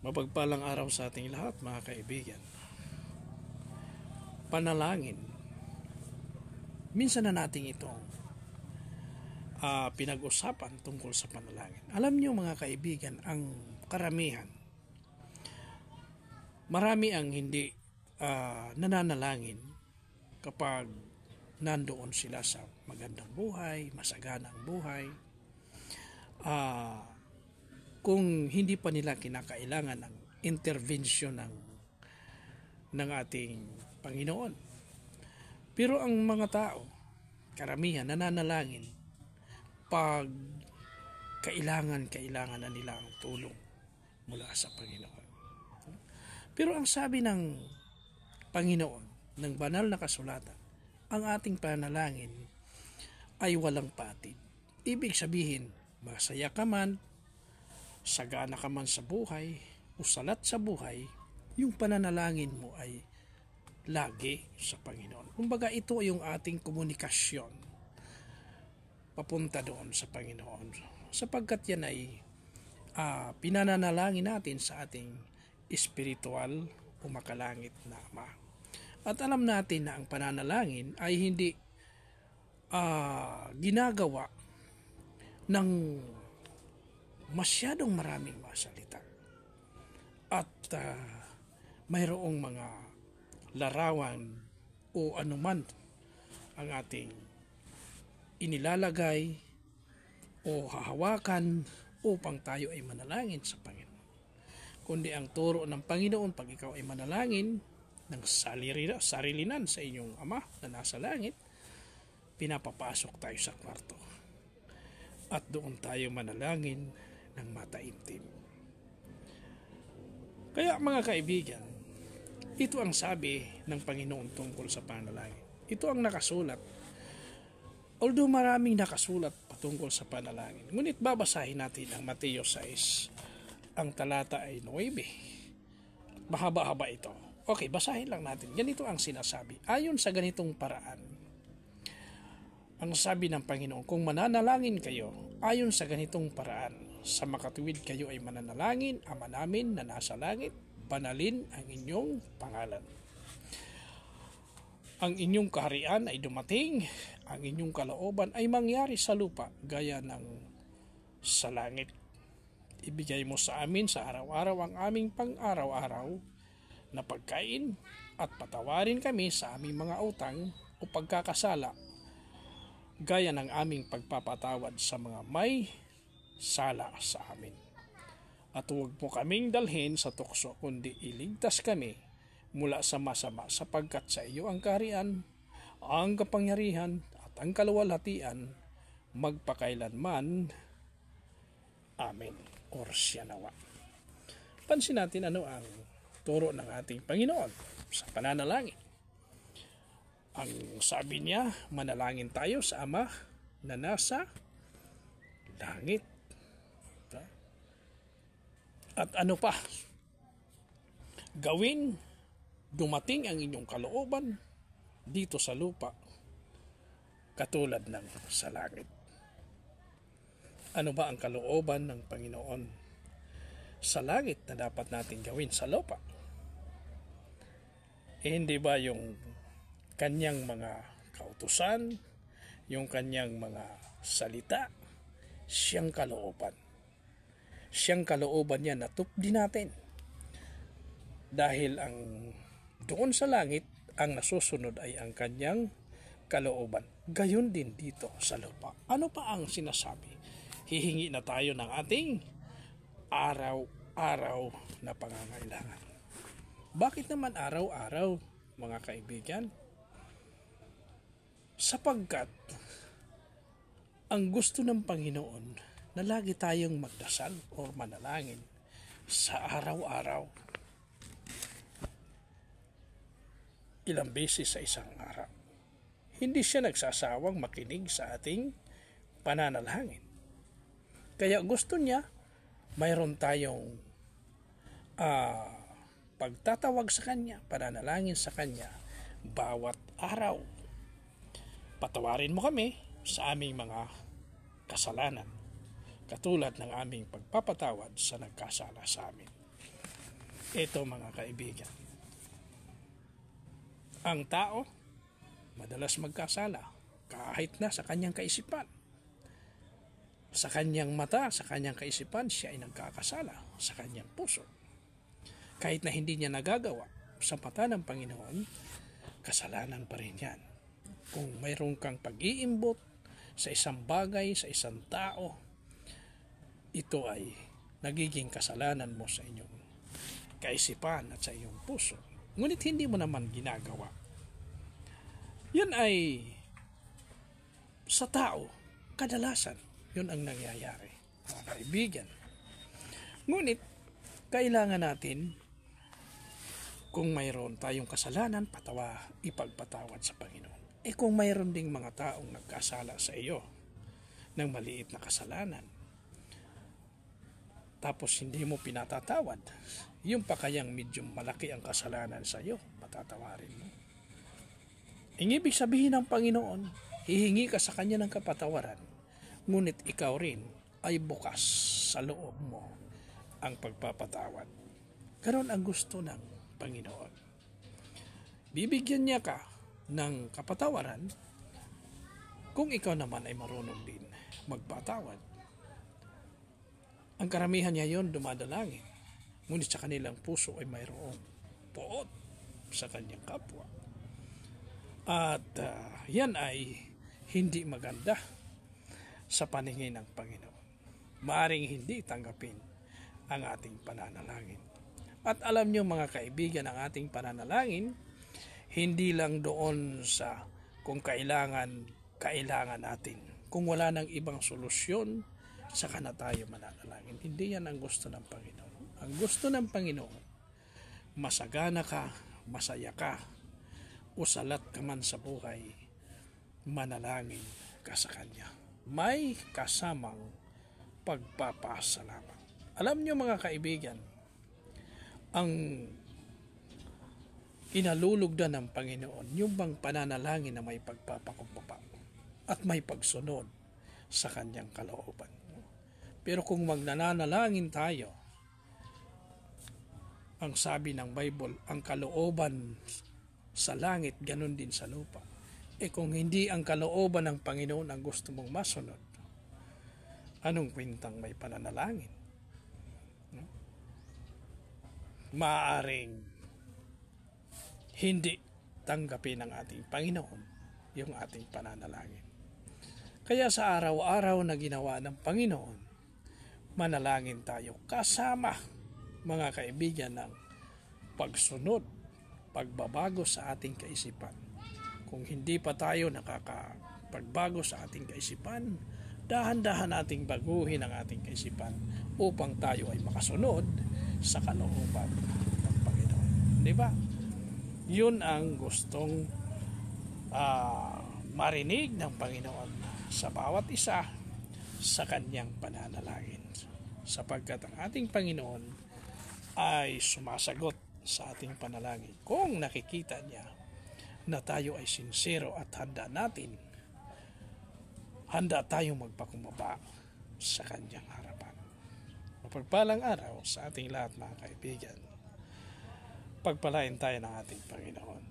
Mapagpalang araw sa ating lahat, mga kaibigan. Panalangin. Minsan na natin itong pinag-usapan tungkol sa panalangin. Alam niyo mga kaibigan, ang karamihan, marami ang hindi nananalangin kapag nandoon sila sa magandang buhay, masaganang buhay. Kung hindi pa nila kinakailangan ng intervention ng ating Panginoon. Pero ang mga tao, karamihan, nananalangin pag kailangan na nila ang tulong mula sa Panginoon. Pero ang sabi ng Panginoon, ng banal na kasulatan, ang ating panalangin ay walang patid. Ibig sabihin, masaya ka man, sagana ka man sa buhay, o salat sa buhay, yung pananalangin mo ay lagi sa Panginoon. Kumbaga ito yung ating komunikasyon papunta doon sa Panginoon. Sapagkat yan ay pinananalangin natin sa ating espiritual o makalangit na Ama. At alam natin na ang pananalangin ay hindi ginagawa ng masyadong maraming masalita. At mayroong mga larawan o anuman ang ating inilalagay o hahawakan upang tayo ay manalangin sa Panginoon. Kundi ang turo ng Panginoon pag ikaw ay manalangin ng sarilinan sa inyong Ama na nasa langit, pinapapasok tayo sa kwarto. At doon tayo manalangin ng mataimtim. Kaya mga kaibigan, ito ang sabi ng Panginoon tungkol sa panalangin. Ito ang nakasulat. Although maraming nakasulat patungkol sa panalangin, ngunit babasahin natin ang Mateo 6. Ang talata ay 9. Mahaba-haba ito. Okay, basahin lang natin. Ganito ang sinasabi. Ayon sa ganitong paraan, ang sabi ng Panginoon, kung mananalangin kayo, ayon sa ganitong paraan, sa makatuwid kayo ay mananalangin, Ama namin na nasa langit, banalin ang inyong pangalan. Ang inyong kaharian ay dumating, ang inyong kalooban ay mangyari sa lupa, gaya ng sa langit. Ibigay mo sa amin sa araw-araw ang aming pang-araw-araw na pagkain, at patawarin kami sa aming mga utang o pagkakasala, gaya ng aming pagpapatawad sa mga may sala sa amin. At huwag mo kaming dalhin sa tukso, kundi iligtas kami mula sa masama, sapagkat sa iyo ang kaharian, ang kapangyarihan, at ang kaluwalhatian magpakailanman. Amen. Or siya nawa. Pansin natin ano ang turo ng ating Panginoon sa pananalangin. Ang sabi niya, manalangin tayo sa Ama na nasa langit. At ano pa? Gawin, dumating ang inyong kalooban dito sa lupa, katulad ng sa langit. Ano ba ang kalooban ng Panginoon sa langit na dapat natin gawin sa lupa? Hindi ba yung kanyang mga kautusan, yung kanyang mga salita, siyang kalooban. Siyang kalooban niya natupdi natin. Dahil ang doon sa langit, ang nasusunod ay ang kanyang kalooban. Gayon din dito sa lupa. Ano pa ang sinasabi? Hihingi na tayo ng ating araw-araw na pangangailangan. Bakit naman araw-araw, mga kaibigan? Sapagkat ang gusto ng Panginoon na lagi tayong magdasal o manalangin sa araw-araw. Ilang beses sa isang araw. Hindi siya nagsasawang makinig sa ating pananalangin. Kaya gusto niya, mayroon tayong pagtatawag sa Kanya, pananalangin sa Kanya, bawat araw. Patawarin mo kami sa aming mga kasalanan, katulad ng aming pagpapatawad sa nagkasala sa amin. Ito mga kaibigan, ang tao madalas magkasala kahit na sa kanyang kaisipan. Sa kanyang mata, sa kanyang kaisipan, siya ay nagkakasala sa kanyang puso. Kahit na hindi niya nagagawa, sa mata ng Panginoon, kasalanan pa rin yan. Kung mayroon kang pag-iimbot sa isang bagay, sa isang tao, ito ay nagiging kasalanan mo sa inyong kaisipan at sa iyong puso. Ngunit hindi mo naman ginagawa. Yan ay sa tao, kadalasan, yun ang nangyayari, mga kaibigan. Ngunit, kailangan natin, kung mayroon tayong kasalanan, ipagpatawad sa Panginoon. Kung mayroon ding mga taong nagkasala sa iyo ng maliit na kasalanan, tapos hindi mo pinatatawad, yung pa kayang medyo malaki ang kasalanan sa iyo, patatawarin mo. Ang ibig sabihin ng Panginoon, hihingi ka sa Kanya ng kapatawaran, ngunit ikaw rin ay bukas sa loob mo ang pagpapatawad. Ganon ang gusto ng Panginoon. Bibigyan niya ka ng kapatawaran kung ikaw naman ay marunong din magpatawad. Ang karamihan niya yon dumadalangin, ngunit sa kanilang puso ay mayroong poot sa kanyang kapwa. At yan ay hindi maganda sa paningin ng Panginoon. Maaring hindi tanggapin ang ating pananalangin. At alam niyo mga kaibigan, ang ating pananalangin, hindi lang doon sa kung kailangan natin. Kung wala nang ibang solusyon, saka na tayo mananalangin. Hindi yan ang gusto ng Panginoon. Ang gusto ng Panginoon, masagana ka, masaya ka, usalat ka man sa buhay, manalangin ka sa Kanya. May kasamang pagpapasalamat. Alam niyo mga kaibigan, ang inalulugdan ng Panginoon, yung bang pananalangin na may pagpapakumbaba at may pagsunod sa Kanyang kalooban. Pero kung magnanalangin tayo, ang sabi ng Bible, ang kalooban sa langit, ganun din sa lupa. Kung hindi ang kalooban ng Panginoon ang gusto mong masunod, anong kwentang may pananalangin? Maaaring hindi tanggapin ng ating Panginoon yung ating pananalangin. Kaya sa araw-araw na ginawa ng Panginoon, manalangin tayo kasama, mga kaibigan, ng pagsunod, pagbabago sa ating kaisipan. Kung hindi pa tayo nakakapagbago sa ating kaisipan, dahan-dahan nating baguhin ang ating kaisipan upang tayo ay makasunod sa kalooban ng Panginoon. Di ba? Yun ang gustong marinig ng Panginoon sa bawat isa sa Kanyang pananalangin. Sapagkat ang ating Panginoon ay sumasagot sa ating panalangin kung nakikita niya na tayo ay sincero at handa tayong magpakumbaba sa Kanyang harapan. Mapagpalang araw sa ating lahat mga kaibigan. Pagpalain tayo ng ating Panginoon.